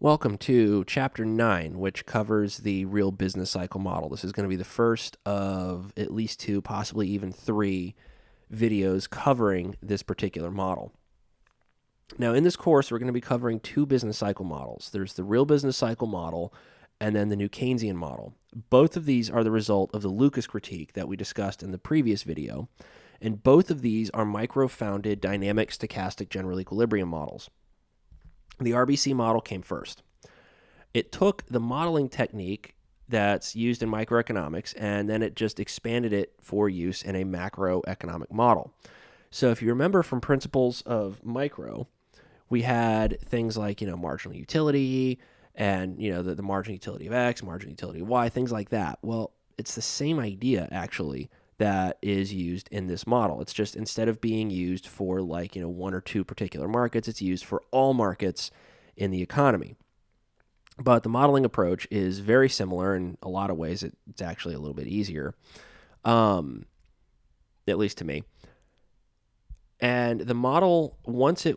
Welcome to Chapter 9, which covers the real business cycle model. This is going to be the first of at least two, possibly even three videos covering this particular model. Now, in this course, we're going to be covering two business cycle models. There's the real business cycle model and then the new Keynesian model. Both of these are the result of the Lucas critique that we discussed in the previous video, and both of these are micro-founded dynamic stochastic general equilibrium models. The RBC model came first. It took the modeling technique that's used in microeconomics, and then it just expanded it for use in a macroeconomic model. So if you remember from principles of micro, we had things like, marginal utility and, the marginal utility of X, marginal utility of Y, things like that. Well, it's the same idea, actually, that is used in this model. It's just instead of being used for one or two particular markets, it's used for all markets in the economy. But the modeling approach is very similar in a lot of ways. It's actually a little bit easier, at least to me. And the model, once it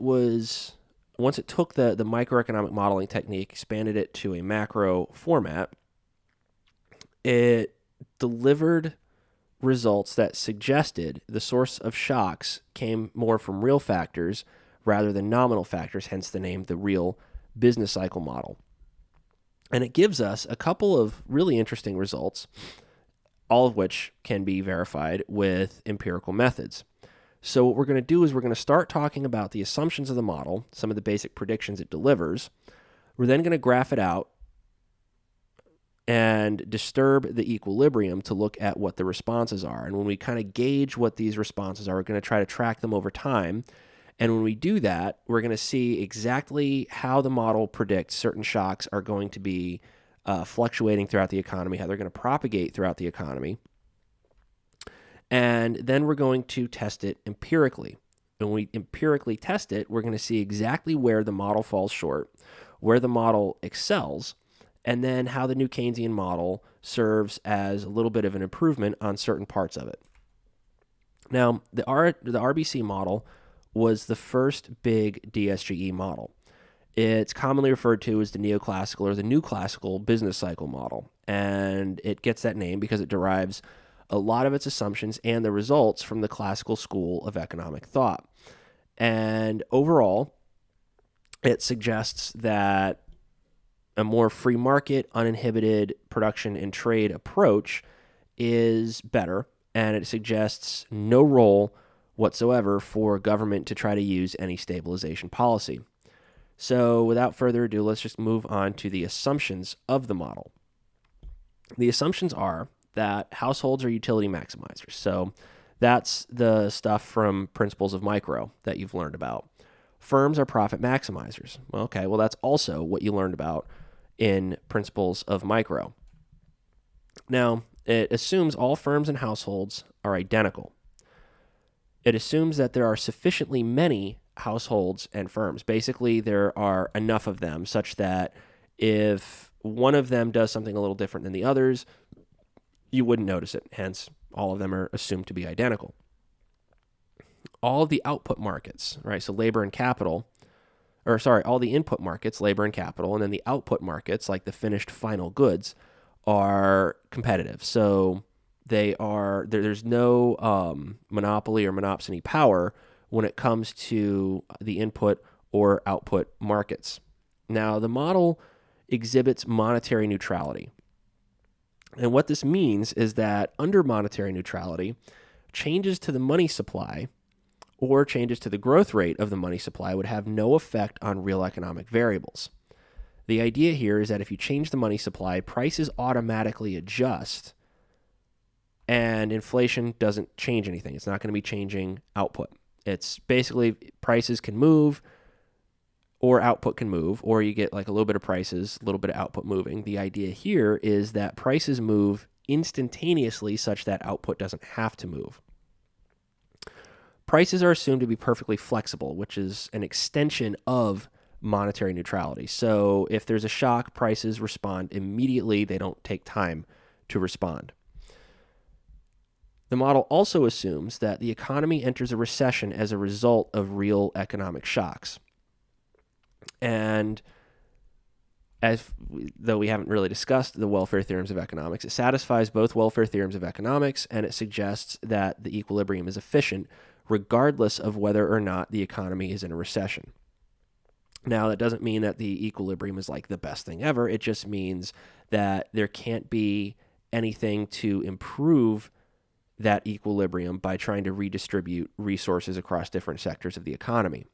took the microeconomic modeling technique, expanded it to a macro format, it delivered results that suggested the source of shocks came more from real factors rather than nominal factors, hence the name the real business cycle model. And it gives us a couple of really interesting results, all of which can be verified with empirical methods. So what we're going to do is we're going to start talking about the assumptions of the model, some of the basic predictions it delivers. We're then going to graph it out and disturb the equilibrium to look at what the responses are. And when we kind of gauge what these responses are, we're going to try to track them over time. And when we do that, we're going to see exactly how the model predicts certain shocks are going to be fluctuating throughout the economy, how they're going to propagate throughout the economy. And then we're going to test it empirically. When we empirically test it, we're going to see exactly where the model falls short, where the model excels, and then how the new Keynesian model serves as a little bit of an improvement on certain parts of it. Now, the RBC model was the first big DSGE model. It's commonly referred to as the neoclassical or the new classical business cycle model, and it gets that name because it derives a lot of its assumptions and the results from the classical school of economic thought. And overall, it suggests that a more free market, uninhibited production and trade approach is better, and it suggests no role whatsoever for government to try to use any stabilization policy. So without further ado, let's just move on to the assumptions of the model. The assumptions are that households are utility maximizers. So that's the stuff from principles of micro that you've learned about. Firms are profit maximizers. Well, that's also what you learned about in principles of micro. Now, it assumes all firms and households are identical. It assumes that there are sufficiently many households and firms. Basically, there are enough of them such that if one of them does something a little different than the others, you wouldn't notice it. Hence, all of them are assumed to be identical. All of the output markets, right? So labor and capital, all the input markets, labor and capital, and then the output markets, like the finished final goods, are competitive. So there's no monopoly or monopsony power when it comes to the input or output markets. Now, the model exhibits monetary neutrality. And what this means is that under monetary neutrality, changes to the money supply or changes to the growth rate of the money supply would have no effect on real economic variables. The idea here is that if you change the money supply, prices automatically adjust and inflation doesn't change anything. It's not going to be changing output. It's basically prices can move or output can move, or you get like a little bit of prices, a little bit of output moving. The idea here is that prices move instantaneously such that output doesn't have to move. Prices are assumed to be perfectly flexible, which is an extension of monetary neutrality. So if there's a shock, prices respond immediately. They don't take time to respond. The model also assumes that the economy enters a recession as a result of real economic shocks. And though we haven't really discussed the welfare theorems of economics, it satisfies both welfare theorems of economics, and it suggests that the equilibrium is efficient regardless of whether or not the economy is in a recession. Now, that doesn't mean that the equilibrium is like the best thing ever. It just means that there can't be anything to improve that equilibrium by trying to redistribute resources across different sectors of the economy.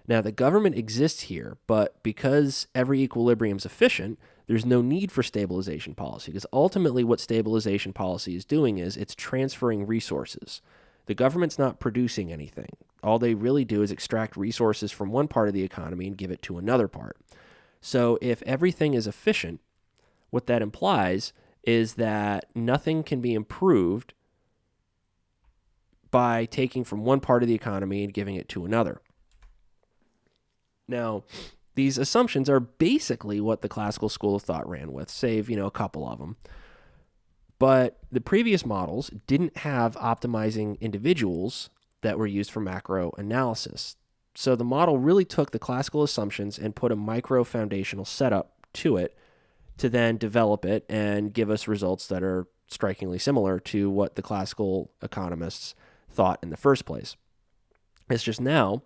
Now, the government exists here, but because every equilibrium is efficient, there's no need for stabilization policy, because ultimately what stabilization policy is doing is it's transferring resources. The government's not producing anything. All they really do is extract resources from one part of the economy and give it to another part. So if everything is efficient, what that implies is that nothing can be improved by taking from one part of the economy and giving it to another. Now, these assumptions are basically what the classical school of thought ran with, save, a couple of them. But the previous models didn't have optimizing individuals that were used for macro analysis. So the model really took the classical assumptions and put a micro foundational setup to it to then develop it and give us results that are strikingly similar to what the classical economists thought in the first place. It's just now,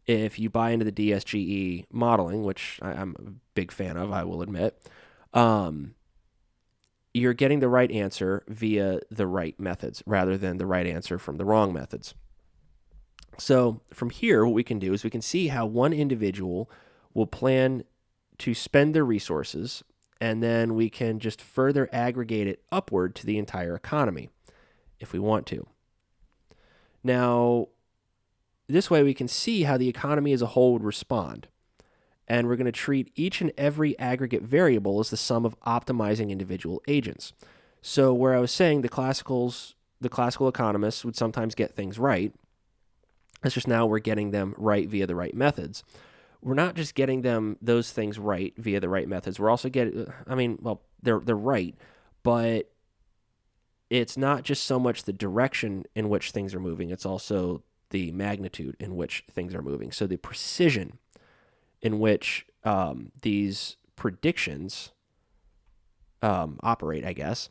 if you buy into the DSGE modeling, which I'm a big fan of, I will admit, you're getting the right answer via the right methods rather than the right answer from the wrong methods. So from here, what we can do is we can see how one individual will plan to spend their resources, and then we can just further aggregate it upward to the entire economy if we want to. Now, this way we can see how the economy as a whole would respond. And we're going to treat each and every aggregate variable as the sum of optimizing individual agents. So where I was saying the classical economists would sometimes get things right, it's just now we're getting them right via the right methods. We're not just getting those things right via the right methods. We're also they're right, but it's not just so much the direction in which things are moving, it's also the magnitude in which things are moving. So the precision in which these predictions operate, I guess,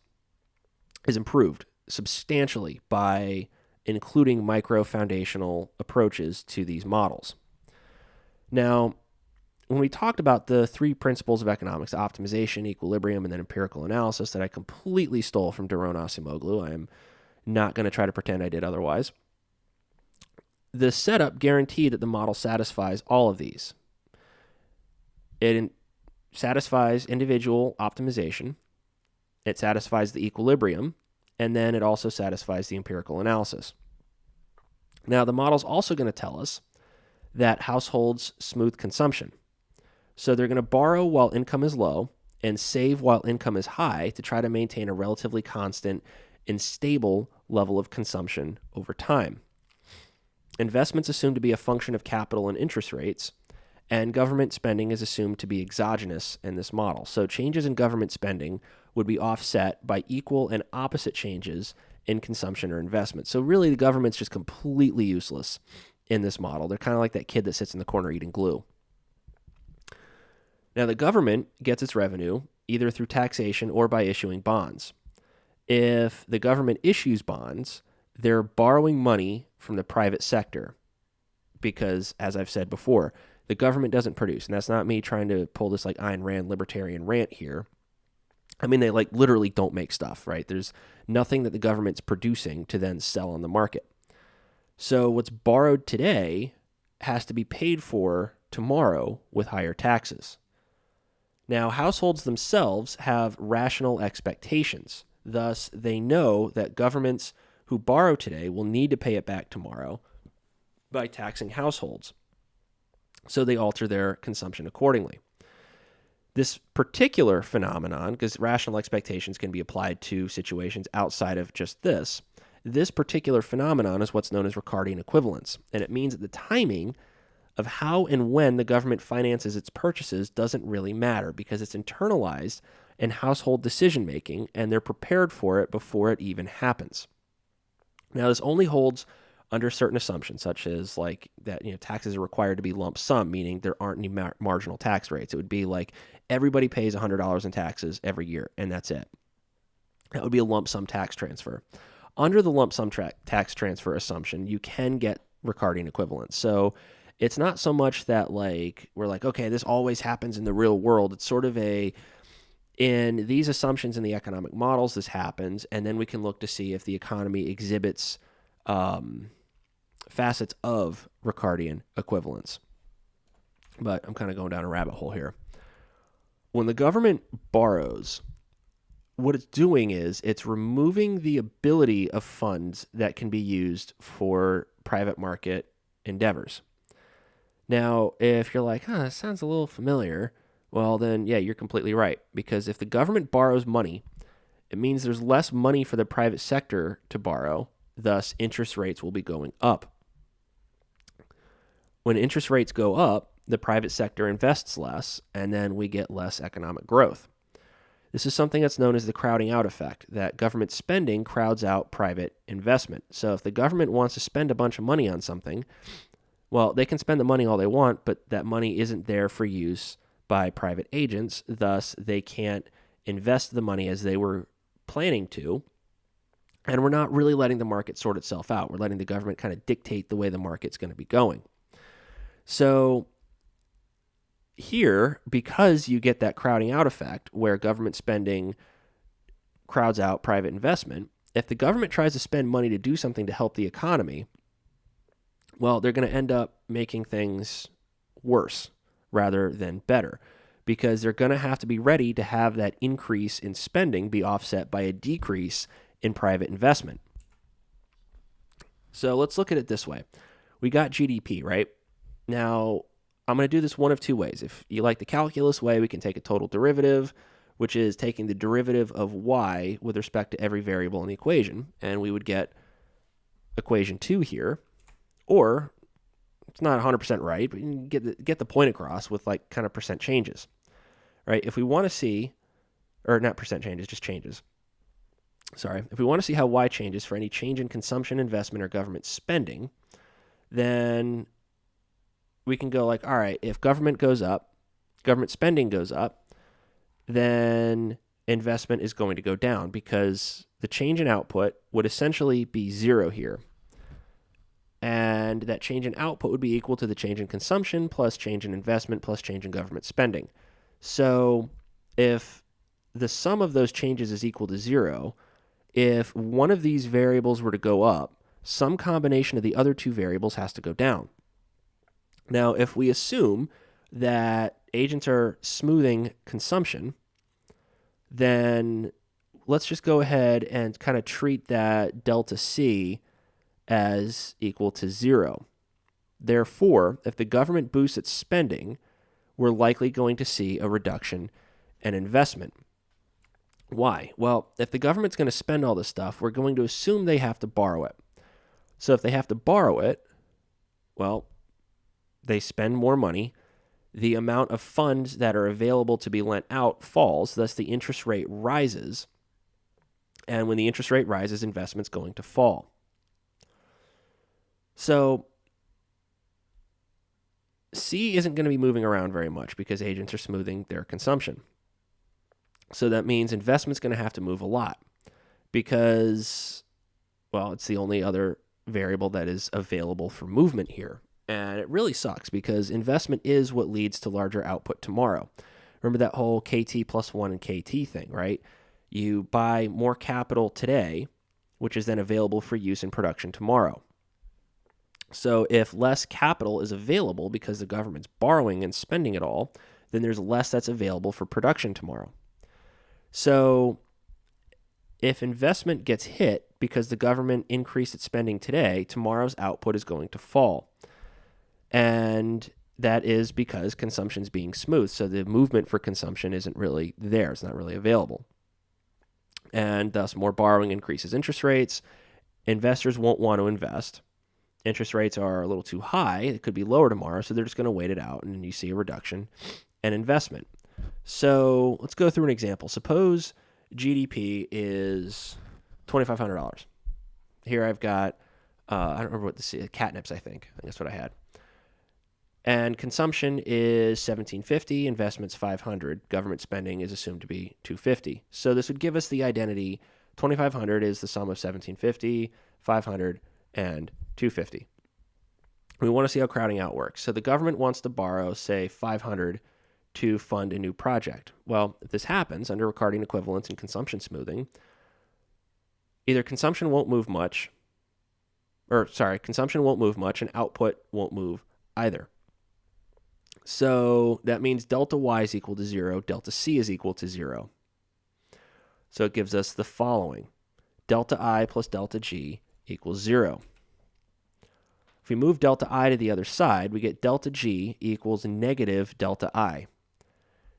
is improved substantially by including micro-foundational approaches to these models. Now, when we talked about the three principles of economics, optimization, equilibrium, and then empirical analysis that I completely stole from Daron Acemoglu, I'm not going to try to pretend I did otherwise. The setup guaranteed that the model satisfies all of these. It satisfies individual optimization, it satisfies the equilibrium, and then it also satisfies the empirical analysis. Now, the model's also going to tell us that households smooth consumption. So they're going to borrow while income is low and save while income is high to try to maintain a relatively constant and stable level of consumption over time. Investments assumed to be a function of capital and interest rates, and government spending is assumed to be exogenous in this model. So changes in government spending would be offset by equal and opposite changes in consumption or investment. So really, the government's just completely useless in this model. They're kind of like that kid that sits in the corner eating glue. Now, the government gets its revenue either through taxation or by issuing bonds. If the government issues bonds, they're borrowing money from the private sector because, as I've said before, the government doesn't produce. And that's not me trying to pull this like Ayn Rand libertarian rant here. I mean, they literally don't make stuff, right? There's nothing that the government's producing to then sell on the market. So what's borrowed today has to be paid for tomorrow with higher taxes. Now, households themselves have rational expectations. Thus, they know that governments who borrow today will need to pay it back tomorrow by taxing households. So they alter their consumption accordingly. This particular phenomenon, because rational expectations can be applied to situations outside of just this particular phenomenon is what's known as Ricardian equivalence. And it means that the timing of how and when the government finances its purchases doesn't really matter because it's internalized in household decision-making and they're prepared for it before it even happens. Now, this only holds under certain assumptions, such as like that, taxes are required to be lump sum, meaning there aren't any marginal tax rates. It would be like everybody pays $100 in taxes every year, and that's it. That would be a lump sum tax transfer. Under the lump sum tax transfer assumption, you can get Ricardian equivalence. So it's not so much that like we're like, okay, this always happens in the real world. It's sort of in these assumptions in the economic models, this happens, and then we can look to see if the economy exhibits facets of Ricardian equivalence. But I'm kind of going down a rabbit hole here. When the government borrows, what it's doing is it's removing the ability of funds that can be used for private market endeavors. Now, if you're like, that sounds a little familiar, well, then, yeah, you're completely right. Because if the government borrows money, it means there's less money for the private sector to borrow. Thus, interest rates will be going up. When interest rates go up, the private sector invests less, and then we get less economic growth. This is something that's known as the crowding out effect, that government spending crowds out private investment. So if the government wants to spend a bunch of money on something, well, they can spend the money all they want, but that money isn't there for use by private agents. Thus, they can't invest the money as they were planning to. And we're not really letting the market sort itself out. We're letting the government kind of dictate the way the market's going to be going. So here, because you get that crowding out effect where government spending crowds out private investment, if the government tries to spend money to do something to help the economy, well, they're going to end up making things worse rather than better, because they're going to have to be ready to have that increase in spending be offset by a decrease in private investment. So let's look at it this way. We got GDP, right? Now, I'm going to do this one of two ways. If you like the calculus way, we can take a total derivative, which is taking the derivative of y with respect to every variable in the equation, and we would get equation 2 here. Or, it's not 100% right, but you can get the point across with like kind of percent changes, right? If we want to see, or not percent changes, just changes. Sorry. If we want to see how y changes for any change in consumption, investment, or government spending, then we can go like, all right, if government goes up, government spending goes up, then investment is going to go down because the change in output would essentially be 0 here. And that change in output would be equal to the change in consumption plus change in investment plus change in government spending. So if the sum of those changes is equal to 0, if one of these variables were to go up, some combination of the other two variables has to go down. Now, if we assume that agents are smoothing consumption, then let's just go ahead and kind of treat that delta C as equal to 0. Therefore, if the government boosts its spending, we're likely going to see a reduction in investment. Why? Well, if the government's going to spend all this stuff, we're going to assume they have to borrow it. So if they have to borrow it, well, they spend more money. The amount of funds that are available to be lent out falls, thus the interest rate rises. And when the interest rate rises, investment's going to fall. So C isn't going to be moving around very much because agents are smoothing their consumption. So that means investment's going to have to move a lot because, well, it's the only other variable that is available for movement here. And it really sucks because investment is what leads to larger output tomorrow. Remember that whole KT plus 1 and KT thing, right? You buy more capital today, which is then available for use in production tomorrow. So if less capital is available because the government's borrowing and spending it all, then there's less that's available for production tomorrow. So if investment gets hit because the government increased its spending today, tomorrow's output is going to fall. And that is because consumption's being smooth. So the movement for consumption isn't really there. It's not really available. And thus more borrowing increases interest rates. Investors won't want to invest. Interest rates are a little too high. It could be lower tomorrow, so they're just going to wait it out, and you see a reduction in investment. So let's go through an example. Suppose GDP is $2,500. Here I've got I don't remember what catnips, I think. That's what I had. And consumption is 1750, investments 500, government spending is assumed to be 250. So this would give us the identity 2500 is the sum of 1750, 500, and 250. We want to see how crowding out works. So the government wants to borrow, say, 500 to fund a new project. Well, if this happens under Ricardian equivalence and consumption smoothing, either consumption won't move much, consumption won't move much and output won't move either. So that means delta y is equal to 0, delta c is equal to 0. So it gives us the following. Delta I plus delta g equals 0. If we move delta I to the other side, we get delta g equals negative delta I.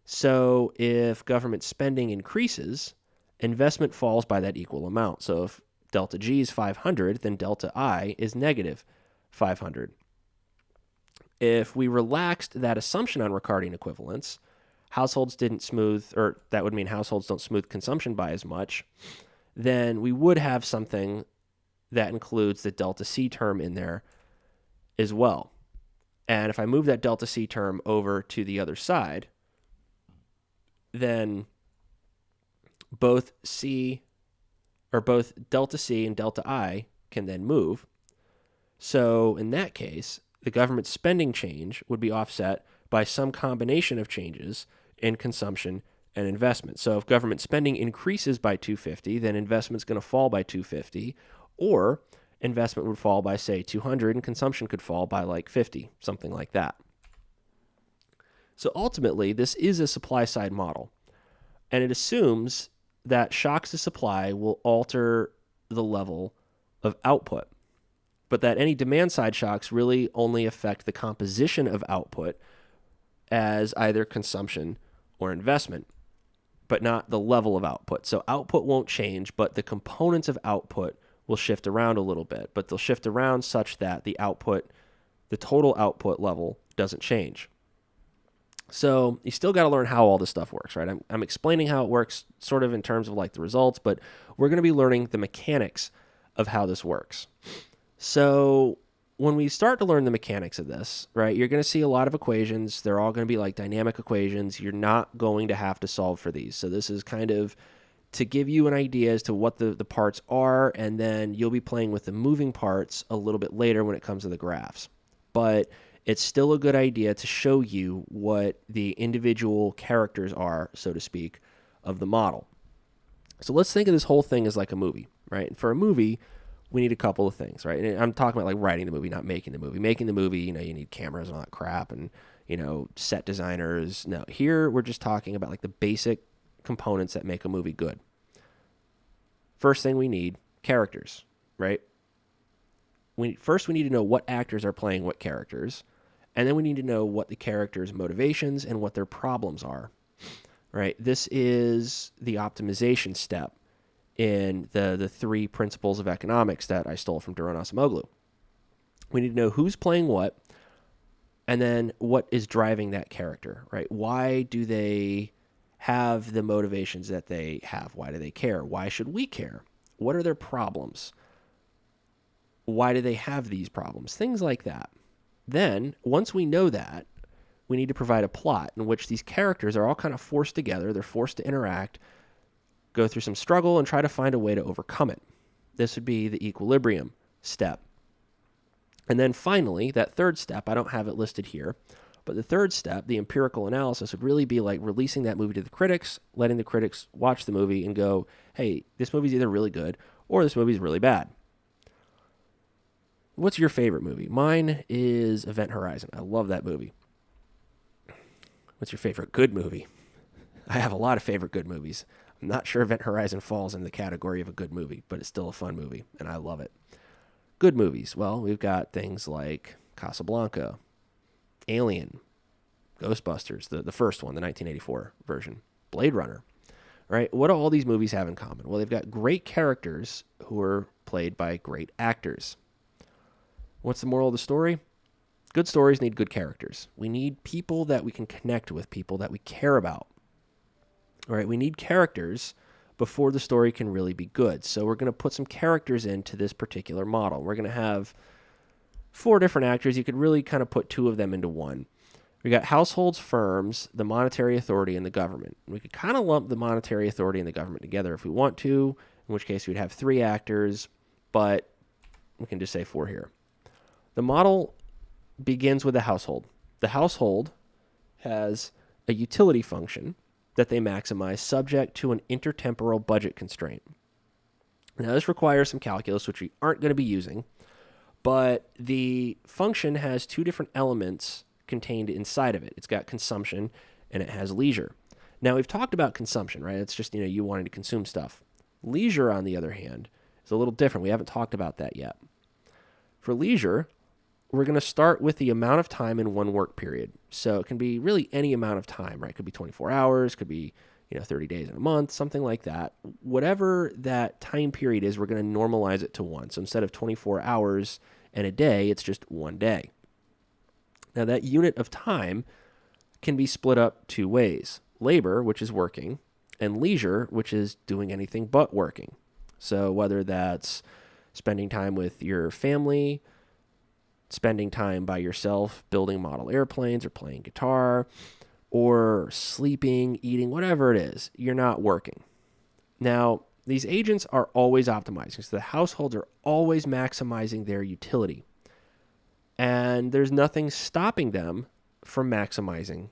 So if government spending increases, investment falls by that equal amount. So if delta g is 500, then delta I is negative 500. If we relaxed that assumption on Ricardian equivalence, households didn't smooth, or that would mean households don't smooth consumption by as much, then we would have something that includes the delta C term in there as well. And if I move that delta C term over to the other side, then both delta C and delta I can then move. So in that case, the government spending change would be offset by some combination of changes in consumption and investment. So if government spending increases by 250, then investment's going to fall by 250, or investment would fall by, say, 200, and consumption could fall by like 50, something like that. So ultimately, this is a supply-side model, and it assumes that shocks to supply will alter the level of output, but that any demand-side shocks really only affect the composition of output as either consumption or investment, but not the level of output. So output won't change, but the components of output will shift around a little bit, but they'll shift around such that the total output level doesn't change. So you still got to learn how all this stuff works, right? I'm explaining how it works sort of in terms of like the results, but we're going to be learning the mechanics of how this works. So when we start to learn the mechanics of this, right, you're going to see a lot of equations. They're all going to be like dynamic equations. You're not going to have to solve for these. So this is kind of to give you an idea as to what the parts are, and then you'll be playing with the moving parts a little bit later when it comes to the graphs. But it's still a good idea to show you what the individual characters are, so to speak, of the model. So let's think of this whole thing as like a movie, right? And for a movie, we need a couple of things, right? And I'm talking about like writing the movie, not making the movie. Making the movie, you need cameras and all that crap and, set designers. No, here we're just talking about like the basic components that make a movie good. First thing we need, characters, right? First we need to know what actors are playing what characters, and then we need to know what the characters' motivations and what their problems are, right? This is the optimization step in the three principles of economics that I stole from Duran Acemoglu. We need to know who's playing what, and then what is driving that character, right? Why do they have the motivations that they have? Why do they care? Why should we care? What are their problems? Why do they have these problems? Things like that. Then, once we know that, we need to provide a plot in which these characters are all kind of forced together. They're forced to interact, go through some struggle, and try to find a way to overcome it. This would be the equilibrium step. And then finally, that third step, I don't have it listed here, but the third step, the empirical analysis, would really be like releasing that movie to the critics, letting the critics watch the movie and go, hey, this movie's either really good or this movie's really bad. What's your favorite movie? Mine is Event Horizon. I love that movie. What's your favorite good movie? I have a lot of favorite good movies. I'm not sure Event Horizon falls in the category of a good movie, but it's still a fun movie, and I love it. Good movies. Well, we've got things like Casablanca, Alien, Ghostbusters, the first one, the 1984 version, Blade Runner, right? What do all these movies have in common? Well, they've got great characters who are played by great actors. What's the moral of the story? Good stories need good characters. We need people that we can connect with, people that we care about. All right, we need characters, before the story can really be good. So we're going to put some characters into this particular model. We're going to have 4 different actors. You could really kind of put 2 of them into one. We got households, firms, the monetary authority, and the government. We could kind of lump the monetary authority and the government together if we want to, in which case we'd have 3 actors, but we can just say 4 here. The model begins with the household. The household has a utility function that they maximize subject to an intertemporal budget constraint. Now, this requires some calculus, which we aren't going to be using, but the function has 2 different elements contained inside of it. It's got consumption and it has leisure. Now, we've talked about consumption, right? It's just, you wanting to consume stuff. Leisure, on the other hand, is a little different. We haven't talked about that yet. For leisure, we're going to start with the amount of time in one work period. So it can be really any amount of time, right? It could be 24 hours, could be 30 days in a month, something like that. Whatever that time period is, we're going to normalize it to 1. So instead of 24 hours and a day, it's just 1 day. Now, that unit of time can be split up 2 ways. Labor, which is working, and leisure, which is doing anything but working. So whether that's spending time with your family, spending time by yourself, building model airplanes or playing guitar, or sleeping, eating, whatever it is, you're not working. Now, these agents are always optimizing. So the households are always maximizing their utility. And there's nothing stopping them from maximizing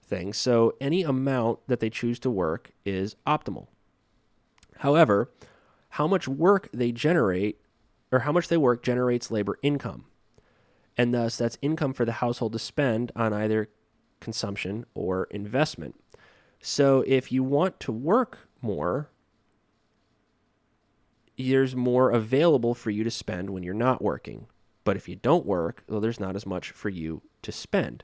things. So any amount that they choose to work is optimal. However, how much work they generate, or how much they work, generates labor income. And thus, that's income for the household to spend on either consumption or investment. So if you want to work more, there's more available for you to spend when you're not working. But if you don't work, well, there's not as much for you to spend.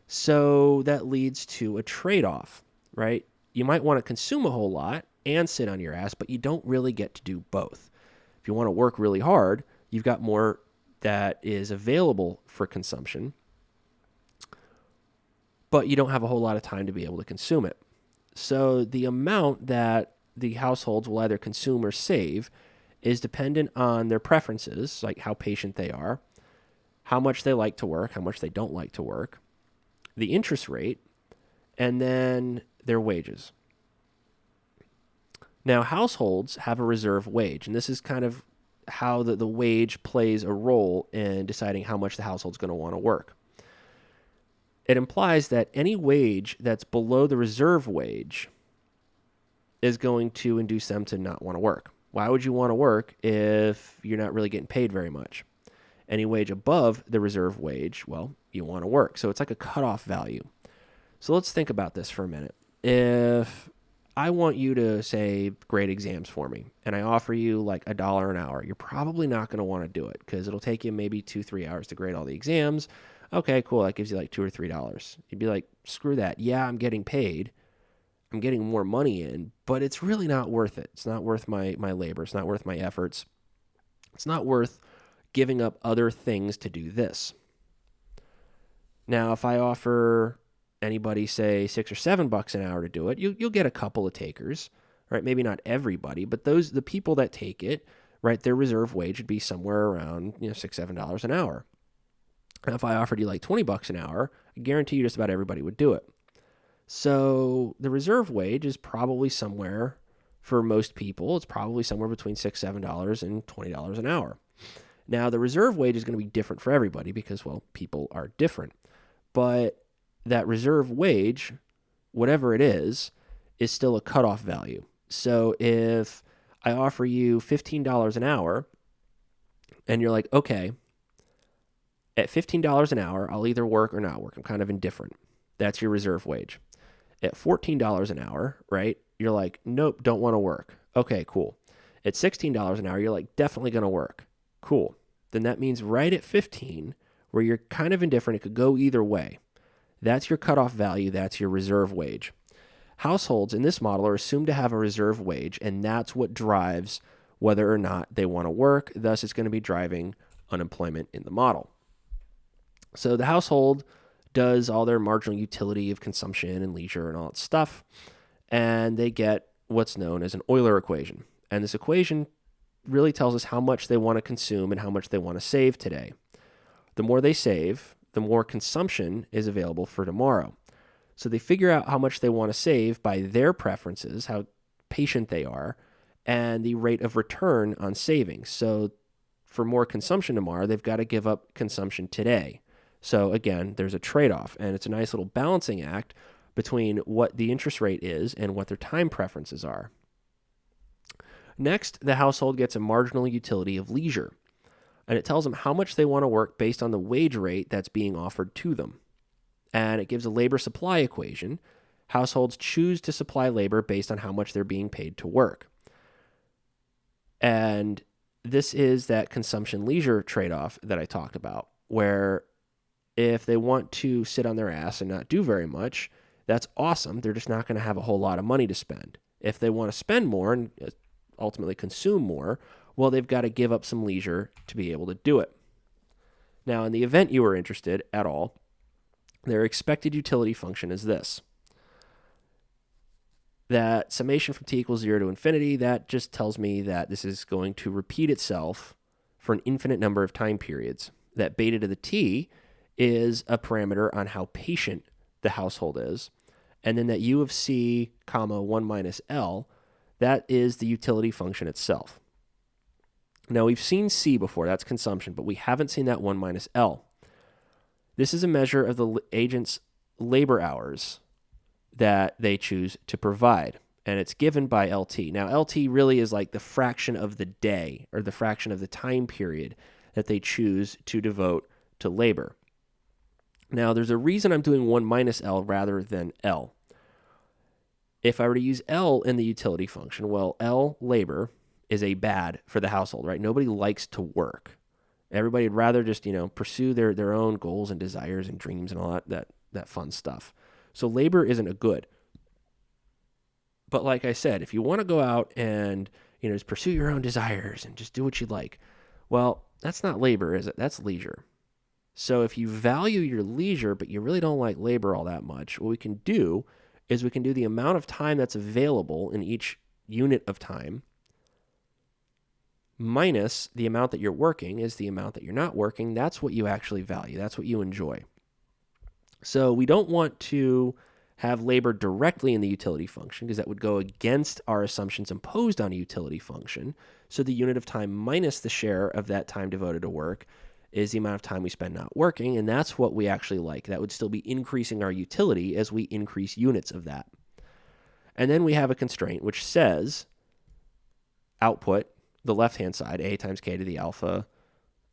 So that leads to a trade-off, right? You might want to consume a whole lot and sit on your ass, but you don't really get to do both. If you want to work really hard, you've got more that is available for consumption, but you don't have a whole lot of time to be able to consume it. So the amount that the households will either consume or save is dependent on their preferences, like how patient they are, how much they like to work, how much they don't like to work, the interest rate, and then their wages. Now, households have a reserve wage, and this is kind of how the wage plays a role in deciding how much the household's going to want to work. It implies that any wage that's below the reserve wage is going to induce them to not want to work. Why would you want to work if you're not really getting paid very much? Any wage above the reserve wage, well, you want to work. So it's like a cutoff value. So let's think about this for a minute. If I want you to, say, grade exams for me, and I offer you like $1 an hour, you're probably not going to want to do it because it'll take you maybe 2-3 hours to grade all the exams. Okay, cool. That gives you like $2 or $3. You'd be like, screw that. Yeah, I'm getting paid. I'm getting more money in, but it's really not worth it. It's not worth my labor. It's not worth my efforts. It's not worth giving up other things to do this. Now, if I offer anybody, say, $6 or $7 an hour to do it, you'll get a couple of takers, right? Maybe not everybody, but the people that take it, right, their reserve wage would be somewhere around $6, $7 an hour. And if I offered you like $20 an hour, I guarantee you just about everybody would do it. So the reserve wage is probably somewhere, for most people, it's probably somewhere between $6, $7 and $20 an hour. Now, the reserve wage is going to be different for everybody because, well, people are different. But that reserve wage, whatever it is still a cutoff value. So if I offer you $15 an hour and you're like, okay, at $15 an hour, I'll either work or not work. I'm kind of indifferent. That's your reserve wage. At $14 an hour, right, you're like, nope, don't want to work. Okay, cool. At $16 an hour, you're like, definitely going to work. Cool. Then that means right at 15, where you're kind of indifferent, it could go either way. That's your cutoff value. That's your reserve wage. Households in this model are assumed to have a reserve wage, and that's what drives whether or not they want to work. Thus, it's going to be driving unemployment in the model. So the household does all their marginal utility of consumption and leisure and all that stuff, and they get what's known as an Euler equation. And this equation really tells us how much they want to consume and how much they want to save today. The more they save, the more consumption is available for tomorrow. So they figure out how much they want to save by their preferences, how patient they are, and the rate of return on savings. So for more consumption tomorrow, they've got to give up consumption today. So again, there's a trade-off, and it's a nice little balancing act between what the interest rate is and what their time preferences are. Next, the household gets a marginal utility of leisure, and it tells them how much they want to work based on the wage rate that's being offered to them. And it gives a labor supply equation. Households choose to supply labor based on how much they're being paid to work. And this is that consumption leisure trade-off that I talked about, where if they want to sit on their ass and not do very much, that's awesome. They're just not going to have a whole lot of money to spend. If they want to spend more and ultimately consume more, well, they've got to give up some leisure to be able to do it. Now, in the event you were interested at all, their expected utility function is this. That summation from t equals 0 to infinity, that just tells me that this is going to repeat itself for an infinite number of time periods. That beta to the t is a parameter on how patient the household is. And then that u of c, comma, 1 minus L, that is the utility function itself. Now, we've seen C before, that's consumption, but we haven't seen that 1 minus L. This is a measure of the agent's labor hours that they choose to provide, and it's given by LT. Now, LT really is like the fraction of the day or the fraction of the time period that they choose to devote to labor. Now, there's a reason I'm doing 1 minus L rather than L. If I were to use L in the utility function, well, L, labor, is a bad for the household, right? Nobody likes to work. Everybody would rather just, pursue their own goals and desires and dreams and all that fun stuff. So labor isn't a good. But like I said, if you want to go out and, just pursue your own desires and just do what you like, well, that's not labor, is it? That's leisure. So if you value your leisure, but you really don't like labor all that much, what we can do is we can do the amount of time that's available in each unit of time minus the amount that you're working is the amount that you're not working. That's what you actually value. That's what you enjoy. So we don't want to have labor directly in the utility function because that would go against our assumptions imposed on a utility function. So the unit of time minus the share of that time devoted to work is the amount of time we spend not working, and that's what we actually like. That would still be increasing our utility as we increase units of that. And then we have a constraint which says output, the left-hand side, a times k to the alpha,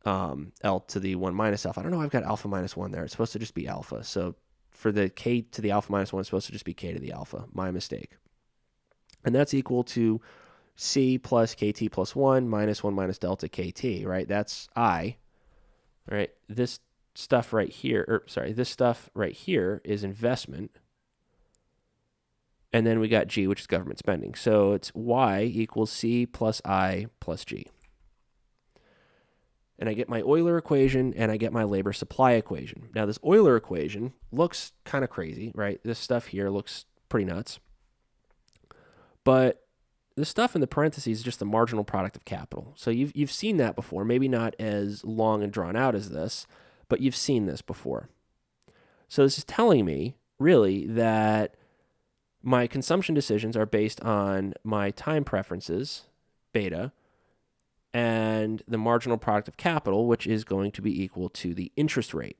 L to the 1 minus alpha. I don't know, I've got alpha minus 1 there. It's supposed to just be alpha. So for the k to the alpha minus 1, it's supposed to just be k to the alpha. My mistake. And that's equal to c plus kt plus 1 minus 1 minus delta kt, right? That's I, right? This stuff right here, this stuff right here is investment. And then we got G, which is government spending. So it's Y equals C plus I plus G. And I get my Euler equation and I get my labor supply equation. Now, this Euler equation looks kind of crazy, right? This stuff here looks pretty nuts. But the stuff in the parentheses is just the marginal product of capital. So you've seen that before. Maybe not as long and drawn out as this, but you've seen this before. So this is telling me, really, that my consumption decisions are based on my time preferences, beta, and the marginal product of capital, which is going to be equal to the interest rate.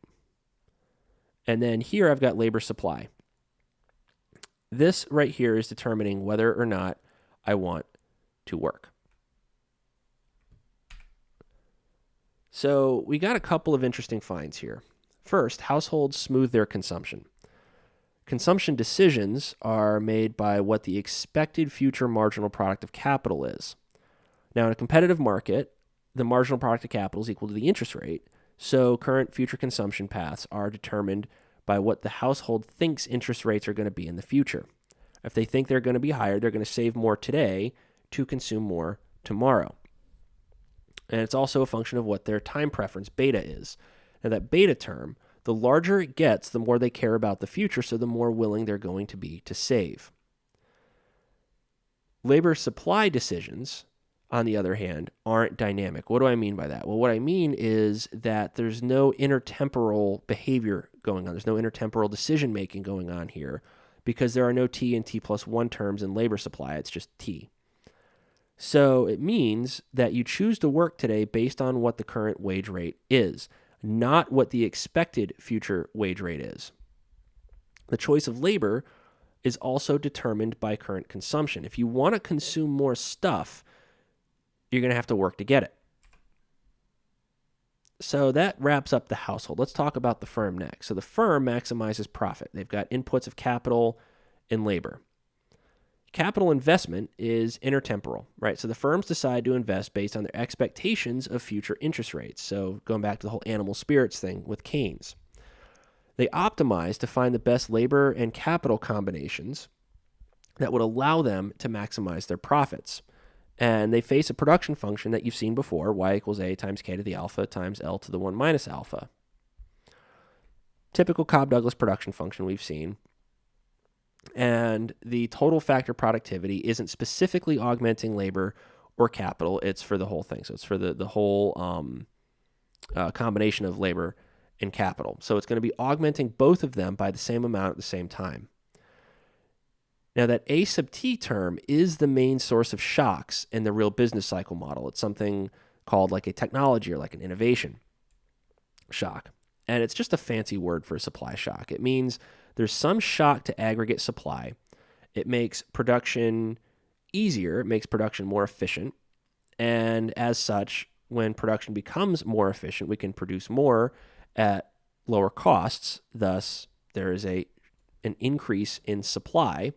And then here I've got labor supply. This right here is determining whether or not I want to work. So we got a couple of interesting finds here. First, households smooth their consumption. Consumption decisions are made by what the expected future marginal product of capital is. Now, in a competitive market, the marginal product of capital is equal to the interest rate, so current future consumption paths are determined by what the household thinks interest rates are going to be in the future. If they think they're going to be higher, they're going to save more today to consume more tomorrow. And it's also a function of what their time preference, beta, is. Now, that beta term, the larger it gets, the more they care about the future, so the more willing they're going to be to save. Labor supply decisions, on the other hand, aren't dynamic. What do I mean by that? Well, what I mean is that there's no intertemporal behavior going on. There's no intertemporal decision making going on here because there are no T and T plus 1 terms in labor supply. It's just T. So it means that you choose to work today based on what the current wage rate is, not what the expected future wage rate is. The choice of labor is also determined by current consumption. If you want to consume more stuff, you're going to have to work to get it. So that wraps up the household. Let's talk about the firm next. So the firm maximizes profit. They've got inputs of capital and labor. Capital investment is intertemporal, right? So the firms decide to invest based on their expectations of future interest rates. So going back to the whole animal spirits thing with Keynes. They optimize to find the best labor and capital combinations that would allow them to maximize their profits. And they face a production function that you've seen before, y equals a times k to the alpha times L to the 1 minus alpha. Typical Cobb-Douglas production function we've seen. And the total factor productivity isn't specifically augmenting labor or capital. It's for the whole thing. So it's for the whole combination of labor and capital. So it's going to be augmenting both of them by the same amount at the same time. Now, that A sub T term is the main source of shocks in the real business cycle model. It's something called like a technology or like an innovation shock. And it's just a fancy word for a supply shock. It means there's some shock to aggregate supply. It makes production easier. It makes production more efficient. And as such, when production becomes more efficient, we can produce more at lower costs. Thus, there is an increase in supply.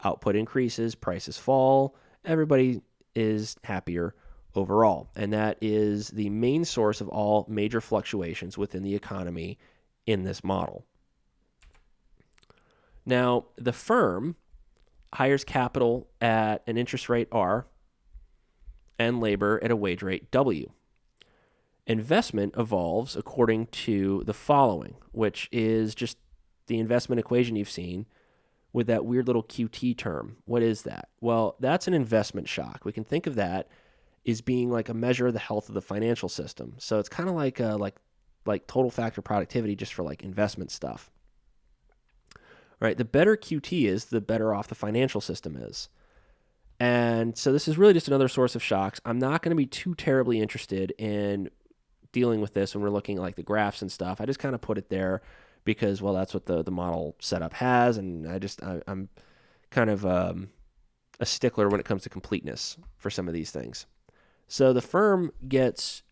Output increases, prices fall, everybody is happier overall. And that is the main source of all major fluctuations within the economy in this model. Now, the firm hires capital at an interest rate R and labor at a wage rate W. Investment evolves according to the following, which is just the investment equation you've seen with that weird little QT term. What is that? Well, that's an investment shock. We can think of that as being like a measure of the health of the financial system. So it's kind of like total factor productivity just for like investment stuff. Right? The better QT is, the better off the financial system is. And so this is really just another source of shocks. I'm not going to be too terribly interested in dealing with this when we're looking at like the graphs and stuff. I just kind of put it there because, well, that's what the model setup has, and I'm kind of a stickler when it comes to completeness for some of these things. So the firm gets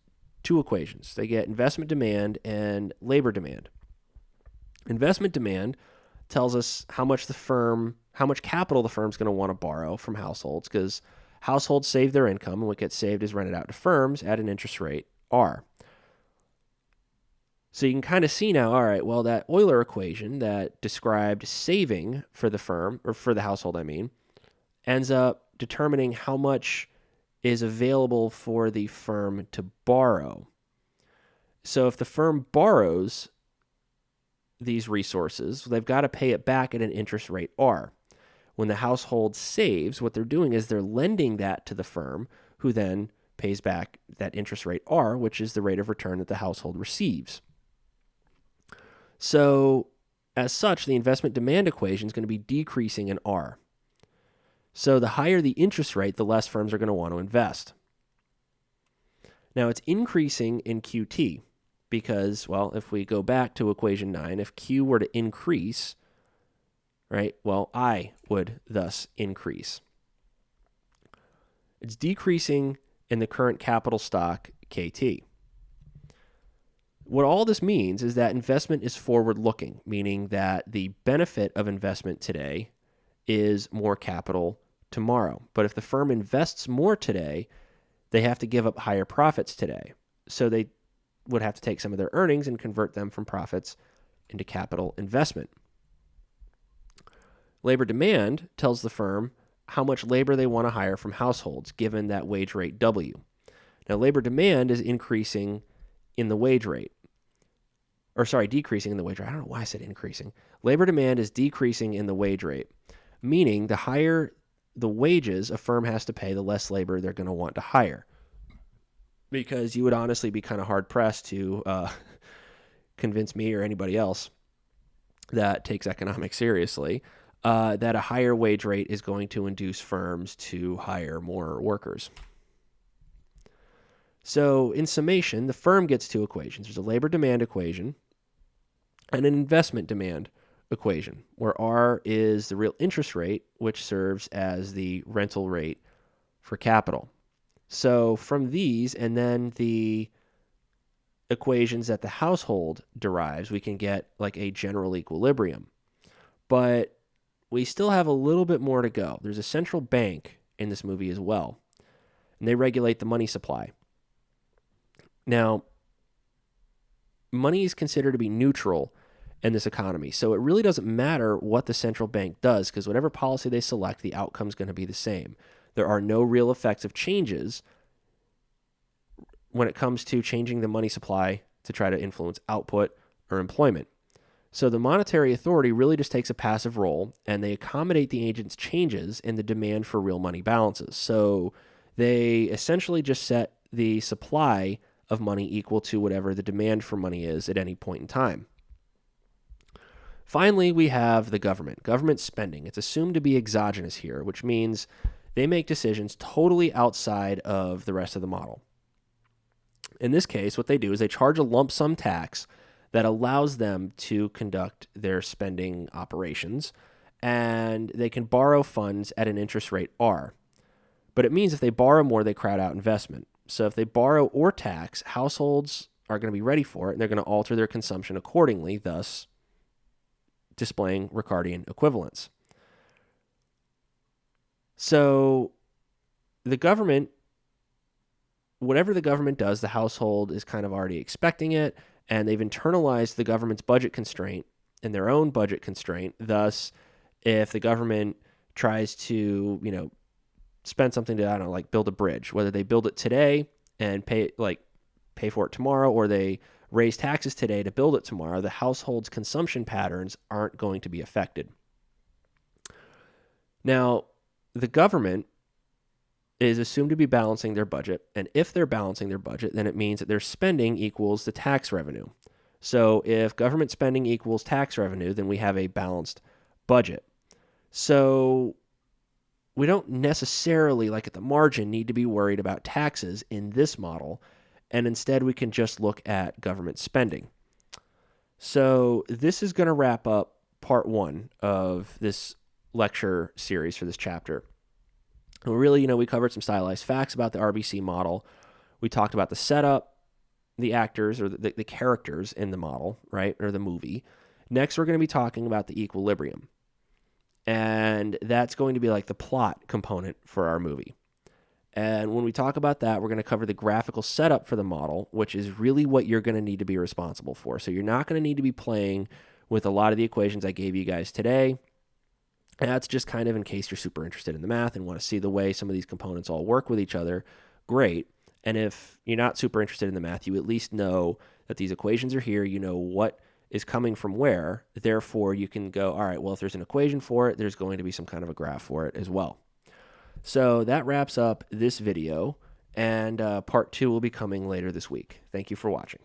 two equations. They get investment demand and labor demand. Investment demand tells us how much capital the firm's going to want to borrow from households, because households save their income, and what gets saved is rented out to firms at an interest rate R. So you can kind of see now, all right, well, that Euler equation that described saving for the firm, or for the household, ends up determining how much is available for the firm to borrow. So if the firm borrows these resources, they've got to pay it back at an interest rate R. When the household saves, what they're doing is they're lending that to the firm, who then pays back that interest rate R, which is the rate of return that the household receives. So, as such, the investment demand equation is going to be decreasing in R. So, the higher the interest rate, the less firms are going to want to invest. Now, it's increasing in QT because, well, if we go back to equation 9, if Q were to increase, right, well, I would thus increase. It's decreasing in the current capital stock, KT. What all this means is that investment is forward-looking, meaning that the benefit of investment today is more capital tomorrow. But if the firm invests more today, they have to give up higher profits today. So they would have to take some of their earnings and convert them from profits into capital investment. Labor demand tells the firm how much labor they want to hire from households, given that wage rate W. Now, labor demand is increasing in the wage rate. Decreasing in the wage rate. I don't know why I said increasing. Labor demand is decreasing in the wage rate, meaning the higher the wages a firm has to pay, the less labor they're going to want to hire. Because you would honestly be kind of hard-pressed to convince me or anybody else that takes economics seriously that a higher wage rate is going to induce firms to hire more workers. So in summation, the firm gets two equations. There's a labor demand equation and an investment demand equation, where R is the real interest rate, which serves as the rental rate for capital. So from these and then the equations that the household derives, we can get like a general equilibrium. But we still have a little bit more to go. There's a central bank in this movie as well, and they regulate the money supply. Now, money is considered to be neutral in this economy, so it really doesn't matter what the central bank does, because whatever policy they select, the outcome is going to be the same. There are no real effective changes when it comes to changing the money supply to try to influence output or employment. So the monetary authority really just takes a passive role, and they accommodate the agent's changes in the demand for real money balances. So they essentially just set the supply of money equal to whatever the demand for money is at any point in time. Finally, we have the government. Government spending. It's assumed to be exogenous here, which means they make decisions totally outside of the rest of the model. In this case, what they do is they charge a lump sum tax that allows them to conduct their spending operations, and they can borrow funds at an interest rate R. But it means if they borrow more, they crowd out investment. So if they borrow or tax, households are going to be ready for it, and they're going to alter their consumption accordingly, thus displaying Ricardian equivalence. So the government, whatever the government does, the household is kind of already expecting it, and they've internalized the government's budget constraint in their own budget constraint. Thus, if the government tries to, spend something to, like build a bridge, whether they build it today and pay for it tomorrow, or they raise taxes today to build it tomorrow, the household's consumption patterns aren't going to be affected. Now, the government is assumed to be balancing their budget, and if they're balancing their budget, then it means that their spending equals the tax revenue. So if government spending equals tax revenue, then we have a balanced budget. So we don't necessarily, like at the margin, need to be worried about taxes in this model, and instead we can just look at government spending. So this is going to wrap up part one of this lecture series for this chapter. And really, we covered some stylized facts about the RBC model. We talked about the setup, the actors, or the characters in the model, right, or the movie. Next, we're going to be talking about the equilibrium. And that's going to be like the plot component for our movie. And when we talk about that, we're going to cover the graphical setup for the model, which is really what you're going to need to be responsible for. So you're not going to need to be playing with a lot of the equations I gave you guys today. And that's just kind of in case you're super interested in the math and want to see the way some of these components all work with each other. Great. And if you're not super interested in the math, you at least know that these equations are here. You know what is coming from where. Therefore, you can go, all right, well, if there's an equation for it, there's going to be some kind of a graph for it as well. So that wraps up this video, and part 2 will be coming later this week. Thank you for watching.